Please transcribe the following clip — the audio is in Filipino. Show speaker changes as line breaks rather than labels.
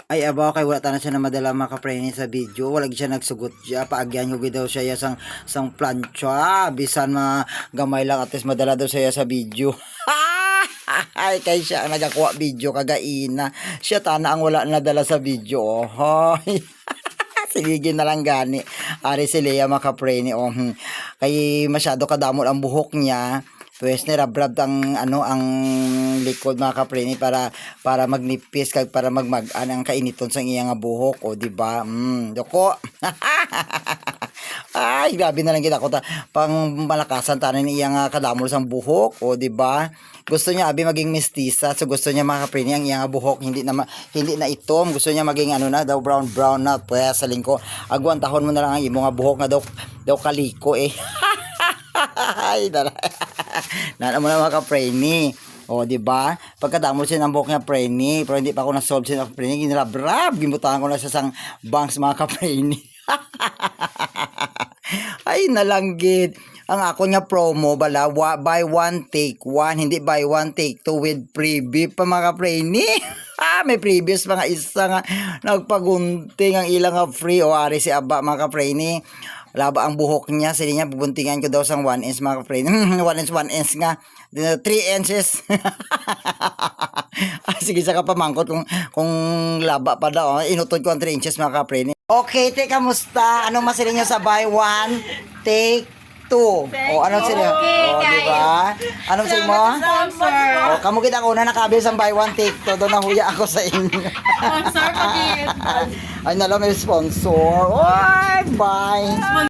Ay abaw kay wala tanan siya na madala makapreni sa video. Wala siya nagsugot siya. Paagyan yung daw siya sang plancha. Bisan gamay lang at least madala daw siya sa video. Ay kay siya ang nagakuha video kagaina. Siya tana ang wala nadala sa video. Oh. Hoy. Sigigin na lang gani. Ari si Lea makapreni. Oh. Kay masyado kadamot ang buhok niya. Pues nirabrab ang ang likod mga kapreni para magnipis kag para magmagan ang kainiton sa iyang nga buhok o di ba? Doko. Ay, grabe na lang kita ko pang malakasan tanan ni iyang kadamol sang buhok o di ba? Gusto niya abi maging mestiza, so gusto niya mga kapreni ang iyang buhok hindi na itom, gusto niya maging na daw brown na pues sa lingko. Agwan tahon mo na lang ang imo nga buhok nga daw kaliko eh. Ay, nana mo na mga ka-preni. O, di ba? Pagkadamo siya ng buhok niya preni, pero hindi pa ako na-solve siya ng preni, ginalabrab, gimutangan ko na sa sang banks mga ka-preni. Ay, nalanggit. Ang ako niya promo, bala, buy one, take one, hindi buy one, take two with freebie pa mga ka-preni. May previous mga isa nga nagpagunting ang ilang nga free o ari si Aba mga ka-preni. Laba ang buhok niya, sila niya bubuntingan ko daw sang 1 inch mga ka-preni. 1 inch nga. 3 inches. Sige sa kapamangkot kung laba pa daw. Inutod ko ang 3 inches mga ka-preni. Okay, kamusta? Anong masili niyo sa buy one, take two? O, anong sila? O, diba? Anong sila mo? O, kamu kita ko na nakabil sa buy one, take two. Doon nahuya ako sa inyo.
Sponsor pa din.
Ay, nalang may sponsor. Oy, bye.